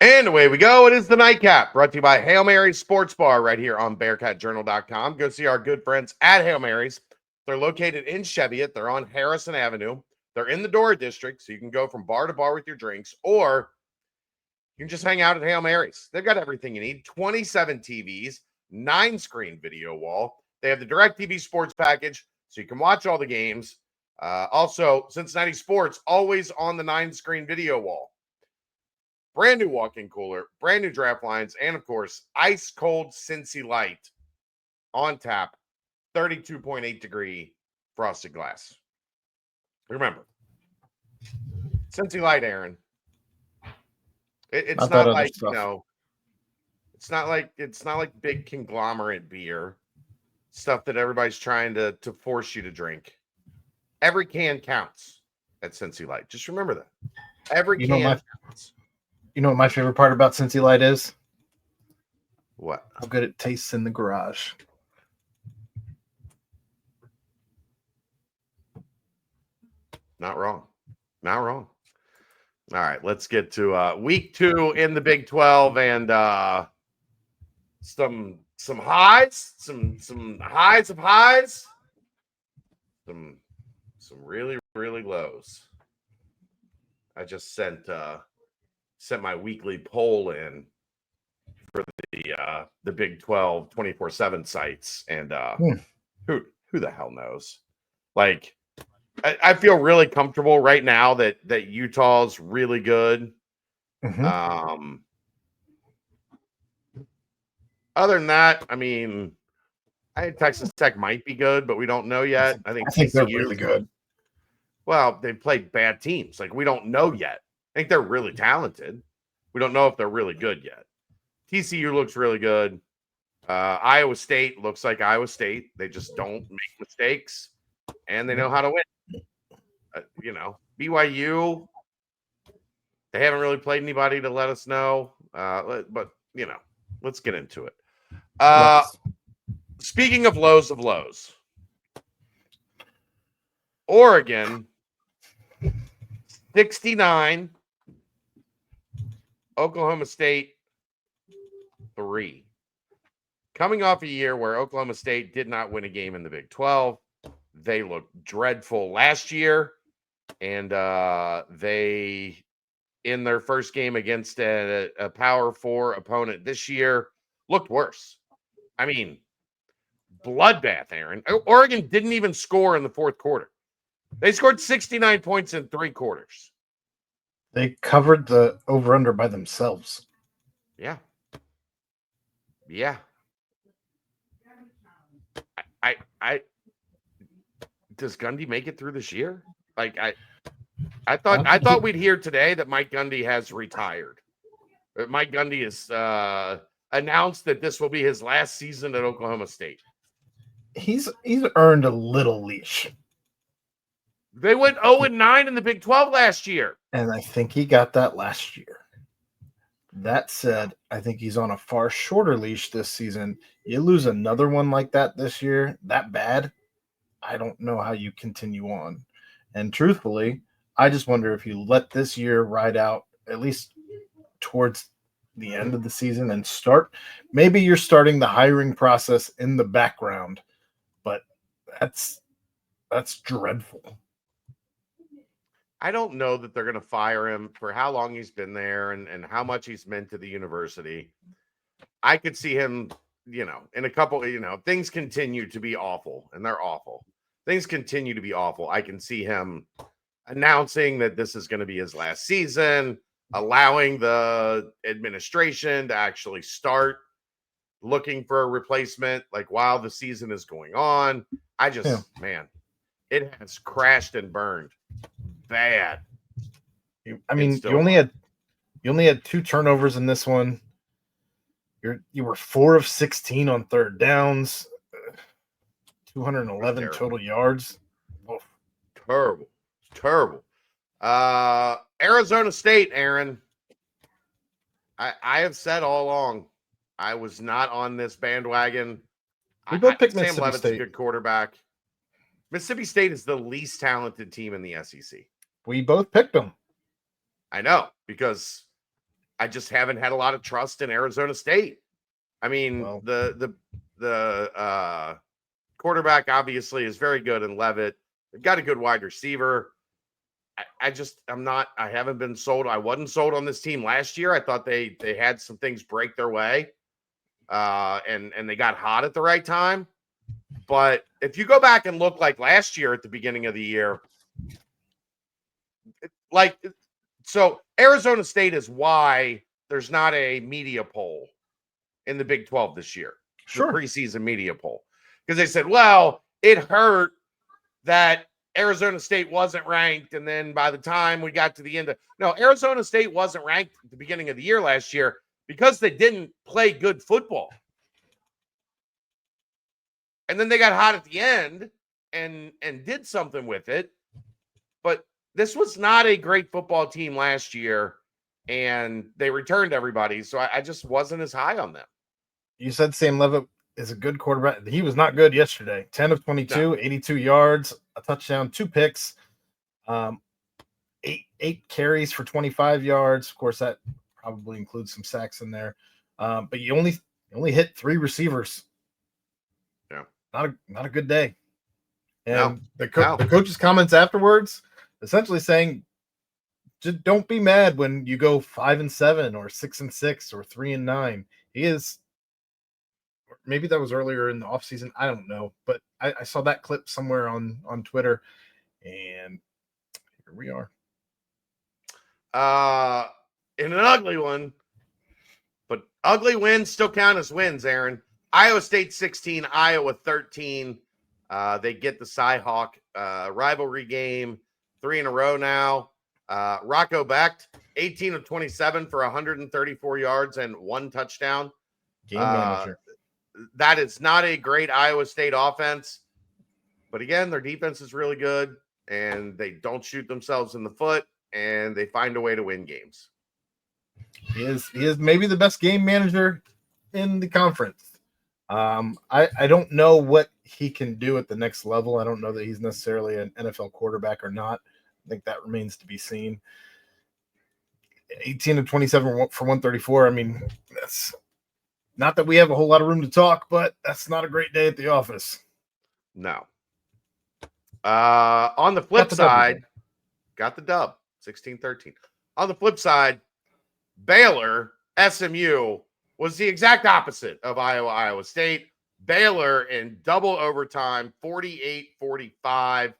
And away we go. It is the Nightcap, brought to you by Hail Mary Sports Bar right here on BearcatJournal.com. Go see our good friends at Hail Mary's. They're located in Cheviot. They're on Harrison Avenue. They're in the Dora District, so you can go from bar to bar with your drinks, or you can just hang out at Hail Mary's. They've got everything you need. 27 TVs, 9-screen video wall. They have the DirecTV Sports package, so you can watch all the games. Also, Cincinnati Sports, always on the 9-screen video wall. Brand new walk-in cooler, brand new draft lines, and of course, ice cold Cincy Light on tap, 32.8 degree frosted glass. Remember, Cincy Light, Aaron. It's not like it's not like big conglomerate beer stuff that everybody's trying to force you to drink. Every can counts at Cincy Light. Just remember that. Every can counts. You know what my favorite part about Cincy Light is? What? How good it tastes in the garage. Not wrong. Not wrong. All right, let's get to week 2 in the Big 12 and some highs, some highs of highs, some really lows. I just sent my weekly poll in for the Big 12 24/7 sites, and who the hell knows? Like, I feel really comfortable right now that Utah's really good. Mm-hmm. Other than that, I mean, I think Texas Tech might be good, but we don't know yet. I think they're really good. Well, they played bad teams. Like, we don't know yet. I think they're really talented. We don't know if they're really good yet. TCU looks really good. Iowa State looks like Iowa State. They just don't make mistakes, and they know how to win. BYU, they haven't really played anybody to let us know. But, let's get into it. Speaking of lows, Oregon, 69. Oklahoma State, 3. Coming off a year where Oklahoma State did not win a game in the Big 12. They looked dreadful last year. And they, in their first game against a Power 4 opponent this year, looked worse. I mean, bloodbath, Aaron. Oregon didn't even score in the fourth quarter. They scored 69 points in 3 quarters. They covered the over-under by themselves. Yeah. I does Gundy make it through this year? Like, I thought we'd hear today that Mike Gundy has retired. Mike Gundy has announced that this will be his last season at Oklahoma State. He's earned a little leash. They went 0-9 in the Big 12 last year. And I think he got that last year. That said, I think he's on a far shorter leash this season. You lose another one like that this year, that bad, I don't know how you continue on. And truthfully, I just wonder if you let this year ride out at least towards the end of the season and maybe you're starting the hiring process in the background, but that's dreadful. I don't know that they're going to fire him for how long he's been there and how much he's meant to the university. I could see him, in a couple, things continue to be awful, and they're awful. Things continue to be awful. I can see him announcing that this is going to be his last season, allowing the administration to actually start looking for a replacement, like, while the season is going on. Man, it has crashed and burned bad. I mean, you only had 2 turnovers in this one. You were 4 of 16 on third downs, 211 total yards. Oh. Terrible. Arizona State, Aaron. I have said all along, I was not on this bandwagon. We both picked Sam Mississippi Leavitt's State. a good quarterback. Mississippi State is the least talented team in the SEC. We both picked them. I know, because I just haven't had a lot of trust in Arizona State. I mean, Well, the quarterback obviously is very good in Levitt. They've got a good wide receiver. I haven't been sold. I wasn't sold on this team last year. I thought they had some things break their way. And they got hot at the right time. But if you go back and look like last year at the beginning of the year, so Arizona State is why there's not a media poll in the Big 12 this year, sure. the preseason media poll. Because they said, well, it hurt that Arizona State wasn't ranked. And then by the time we got to the end no, Arizona State wasn't ranked at the beginning of the year last year because they didn't play good football. And then they got hot at the end and did something with it. But this was not a great football team last year, and they returned everybody. So I just wasn't as high on them. You said Sam Levitt is a good quarterback. He was not good yesterday. 10 of 22, 82 yards, a touchdown, 2 picks, 8 carries for 25 yards. Of course, that probably includes some sacks in there. But you only hit 3 receivers. Yeah. Not a good day. And no. The coach's comments afterwards, essentially saying, just don't be mad when you go 5-7 or 6-6 or 3-9. He is. Maybe that was earlier in the offseason. I don't know. But I saw that clip somewhere on Twitter. And here we are. In an ugly one. But ugly wins still count as wins, Aaron. Iowa State 16, Iowa 13. They get the Cy-Hawk rivalry game 3 in a row now. Rocco Becht, 18 of 27 for 134 yards and 1 touchdown. Game manager. That is not a great Iowa State offense. But again, their defense is really good, and they don't shoot themselves in the foot, and they find a way to win games. He is maybe the best game manager in the conference. I don't know what he can do at the next level. I don't know that he's necessarily an NFL quarterback or not. I think that remains to be seen. 18 of 27 for 134. I mean, that's not that we have a whole lot of room to talk, but that's not a great day at the office. No. On the flip side, got the dub, 16-13. On the flip side, Baylor, SMU, was the exact opposite of Iowa State. Baylor in double overtime, 48-45.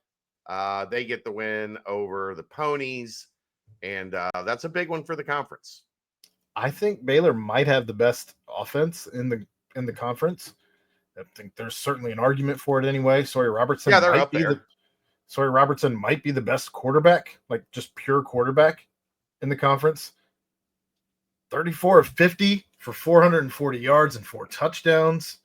They get the win over the Ponies, and that's a big one for the conference. I think Baylor might have the best offense in the conference. I think there's certainly an argument for it anyway. Sawyer Robertson, they're up there. Sawyer Robertson might be the best quarterback, like just pure quarterback in the conference. 34 of 50 for 440 yards and 4 touchdowns.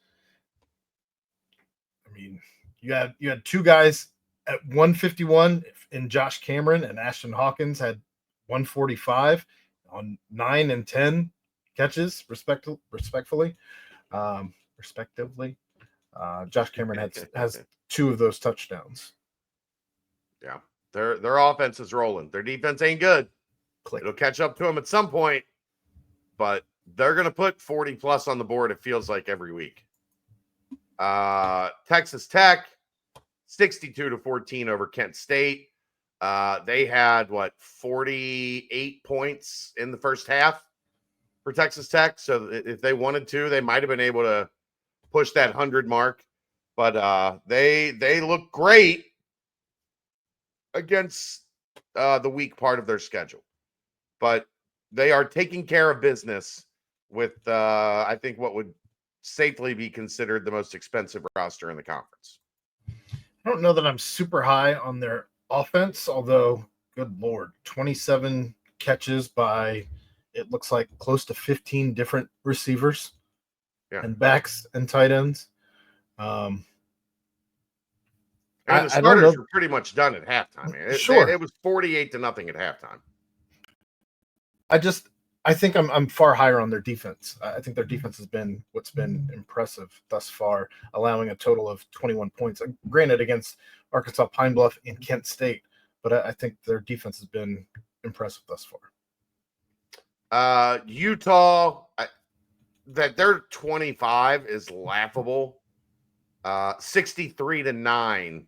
I mean, you had 2 guys at 151 in Josh Cameron, and Ashton Hawkins had 145 on 9 and 10 catches, respectively. Josh Cameron has 2 of those touchdowns. Yeah, their offense is rolling. Their defense ain't good. It'll catch up to them at some point, but they're going to put 40 plus on the board, it feels like, every week. Texas Tech, 62-14 over Kent State. They had 48 points in the first half for Texas Tech. So if they wanted to, they might have been able to push that 100 mark. But they look great against the weak part of their schedule. But they are taking care of business with, I think, what would safely be considered the most expensive roster in the conference. I don't know that I'm super high on their offense, although, good Lord, 27 catches by, it looks like, close to 15 different receivers and backs and tight ends. And the starters were pretty much done at halftime. It was 48-0 at halftime. I think I'm far higher on their defense. I think their defense has been what's been impressive thus far, allowing a total of 21 points. Granted, against Arkansas, Pine Bluff, and Kent State, but I think their defense has been impressive thus far. Utah, that they're 25 is laughable. 63-9,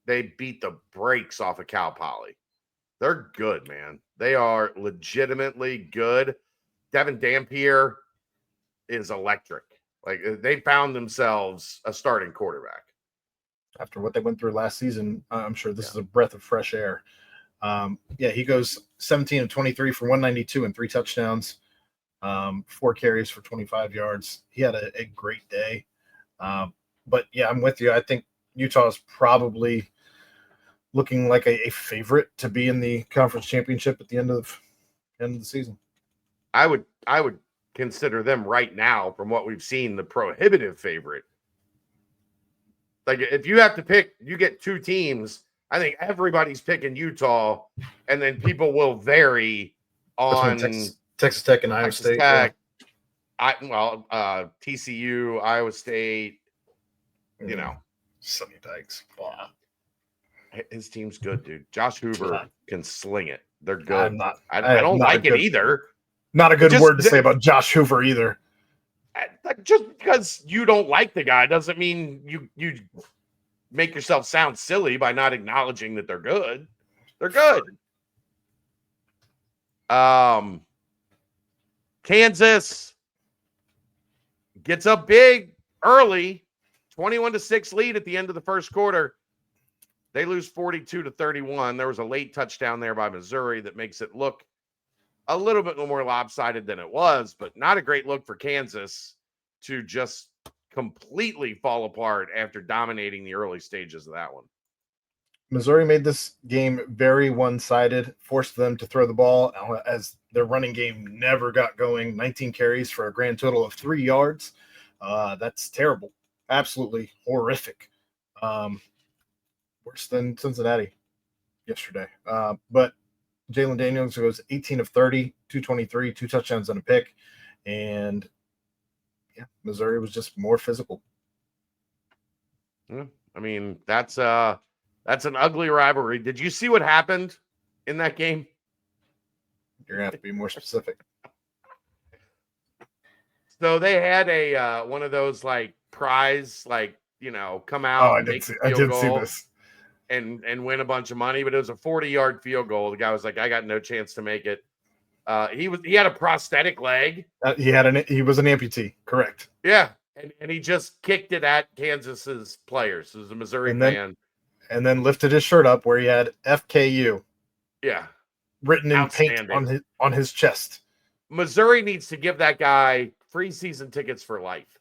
they beat the brakes off of Cal Poly. They're good, man. They are legitimately good. Devin Dampier is electric. Like they found themselves a starting quarterback. After what they went through last season, I'm sure this is a breath of fresh air. He goes 17 of 23 for 192 and 3 touchdowns, 4 carries for 25 yards. He had a great day. But yeah, I'm with you. I think Utah is probably looking like a favorite to be in the conference championship at the end of the season. I would consider them right now, from what we've seen, the prohibitive favorite. Like if you have to pick, you get 2 teams. I think everybody's picking Utah, and then people will vary on Texas Tech and Iowa State. Tech, TCU, Iowa State. You know, Sonny Dykes. Wow. His team's good, dude. Josh Hoover can sling it. They're good. I don't like it either. Not a good word to say about Josh Hoover either. Just because you don't like the guy doesn't mean you make yourself sound silly by not acknowledging that they're good. They're good. Kansas gets up big early, 21-6 lead at the end of the first quarter. They lose 42-31. There was a late touchdown there by Missouri that makes it look a little bit more lopsided than it was, but not a great look for Kansas to just completely fall apart after dominating the early stages of that one. Missouri made this game very one-sided, forced them to throw the ball as their running game never got going. 19 carries for a grand total of 3 yards. That's terrible. Absolutely horrific. Worse than Cincinnati yesterday. But Jalen Daniels goes 18 of 30, 223, 2 touchdowns and a pick. And yeah, Missouri was just more physical. Yeah, I mean, that's an ugly rivalry. Did you see what happened in that game? You're gonna have to be more specific. So they had a one of those like prize, like come out. I did see this. And win a bunch of money, but it was a 40-yard field goal. The guy was like, I got no chance to make it. He had a prosthetic leg. He was an amputee, correct? Yeah, and he just kicked it at Kansas's players. It was a Missouri fan, and then lifted his shirt up where he had FKU. Yeah, written in paint on his chest. Missouri needs to give that guy free season tickets for life.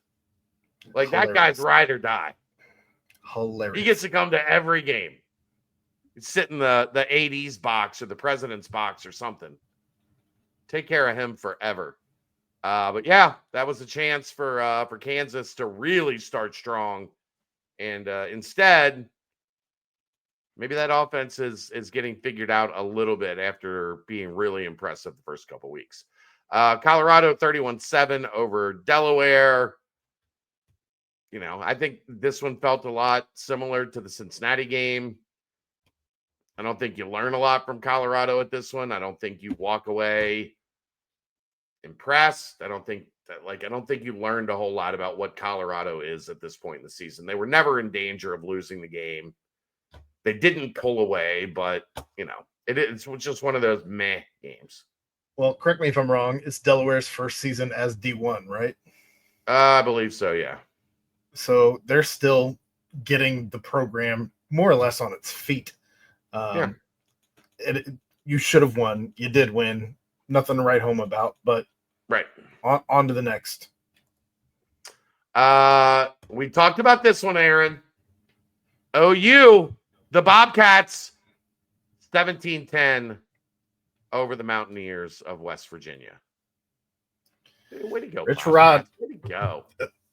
Like that guy's ride or die. Hilarious. He gets to come to every game. Sit in the 80s box or the president's box or something. Take care of him forever. But yeah, that was a chance for Kansas to really start strong. And instead, maybe that offense is getting figured out a little bit after being really impressive the first couple weeks. Colorado 31-7 over Delaware. I think this one felt a lot similar to the Cincinnati game. I don't think you learn a lot from Colorado at this one. I don't think you walk away impressed. I don't think you learned a whole lot about what Colorado is at this point in the season. They were never in danger of losing the game. They didn't pull away, but it's just one of those meh games. Well, correct me if I'm wrong. It's Delaware's first season as D1, right? I believe so, yeah. So they're still getting the program more or less on its feet. You should have won. You did win. Nothing to write home about, but right. On to the next. We talked about this one, Aaron. OU, the Bobcats, 17-10 over the Mountaineers of West Virginia. Way to go, Rich Rod. Way to go.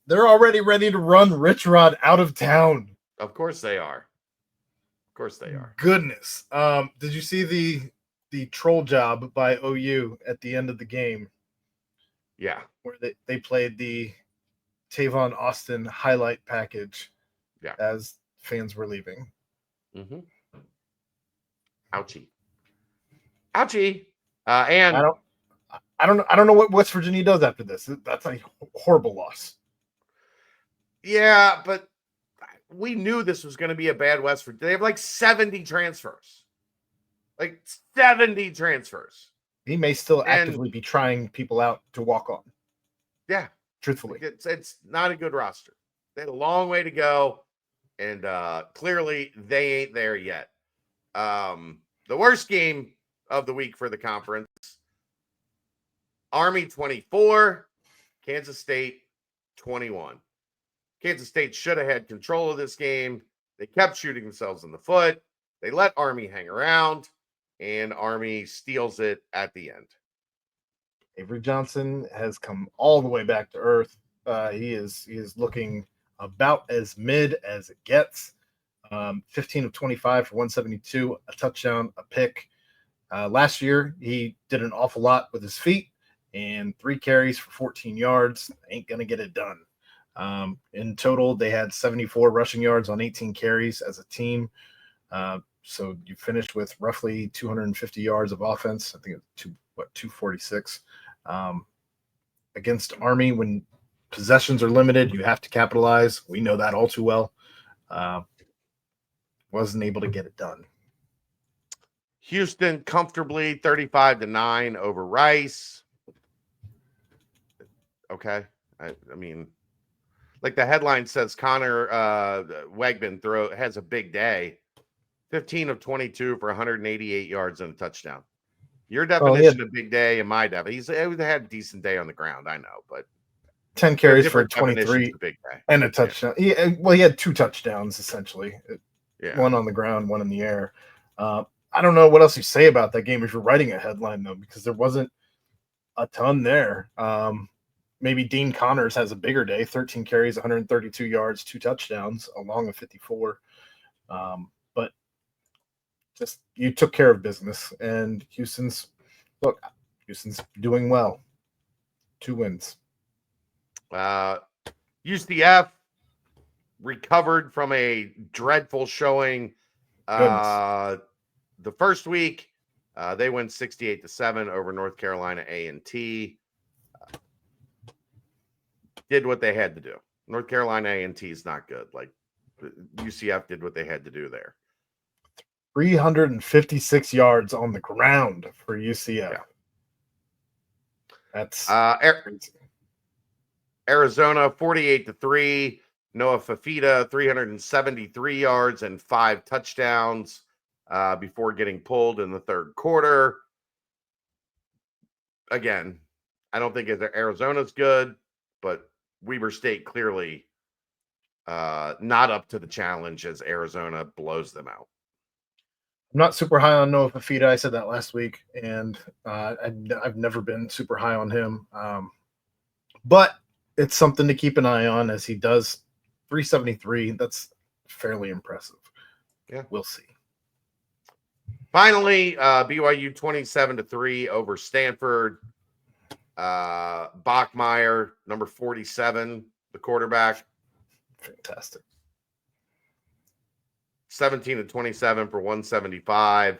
They're already ready to run Rich Rod out of town. Of course they are. Goodness. Did you see the troll job by OU at the end of the game? Yeah. Where they played the Tavon Austin highlight package as fans were leaving. Mm-hmm. Ouchie. And I don't know what West Virginia does after this. That's a horrible loss. Yeah, but we knew this was going to be a bad West Virginia. They have like 70 transfers. Like 70 transfers. He may still actively be trying people out to walk on. Yeah. Truthfully. It's not a good roster. They had a long way to go, and clearly they ain't there yet. The worst game of the week for the conference, Army 24, Kansas State 21. Kansas State should have had control of this game. They kept shooting themselves in the foot. They let Army hang around, and Army steals it at the end. Avery Johnson has come all the way back to earth. He is looking about as mid as it gets. 15 of 25 for 172, a touchdown, a pick. Last year, he did an awful lot with his feet, and 3 carries for 14 yards. Ain't going to get it done. In total, they had 74 rushing yards on 18 carries as a team. So you finished with roughly 250 yards of offense. I think it's 246. Against Army, when possessions are limited, you have to capitalize. We know that all too well. Wasn't able to get it done. Houston comfortably 35-9 over Rice. Okay. I mean, like the headline says, Connor Wegman has a big day. 15 of 22 for 188 yards and a touchdown. Your definition of big day and my definition. He had a decent day on the ground, I know, but 10 carries for 23 big day. And a touchdown. Yeah. He had 2 touchdowns, essentially. Yeah. One on the ground, one in the air. I don't know what else you say about that game if you're writing a headline, though, because there wasn't a ton there. Maybe Dean Connors has a bigger day, 13 carries, 132 yards, 2 touchdowns, along with 54. But just you took care of business, and Houston's doing well. 2 wins. UCF recovered from a dreadful showing. The first week, they went 68-7 over North Carolina A&T. Did what they had to do. North Carolina A&T is not good. Like UCF did what they had to do there. 356 yards on the ground for UCF. Yeah. That's Arizona 48-3. Noah Fafita 373 yards and 5 touchdowns before getting pulled in the third quarter. Again, I don't think Arizona's good, but Weber State clearly not up to the challenge as Arizona blows them out. I'm not super high on Noah Fafita. I said that last week, and I've never been super high on him. But it's something to keep an eye on as he does 373. That's fairly impressive. Yeah. We'll see. Finally, BYU 27-3 over Stanford. Bachmeier, number 47, the quarterback. Fantastic. 17-27 for 175.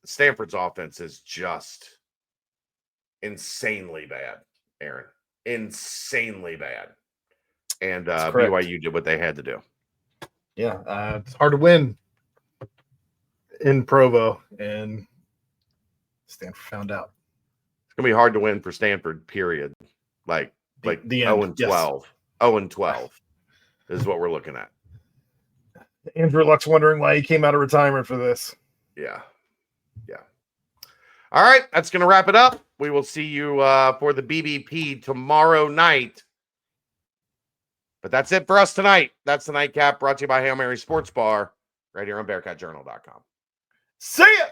Stanford's offense is just insanely bad, Aaron. Insanely bad. And BYU did what they had to do. Yeah, it's hard to win in Provo, and Stanford found out. It's going to be hard to win for Stanford, period. Like the 0-12. Yes. 0-12 is what we're looking at. Andrew Luck's wondering why he came out of retirement for this. Yeah. Yeah. All right. That's going to wrap it up. We will see you for the BBP tomorrow night. But that's it for us tonight. That's the Nightcap brought to you by Hail Mary Sports Bar right here on BearcatJournal.com. See ya!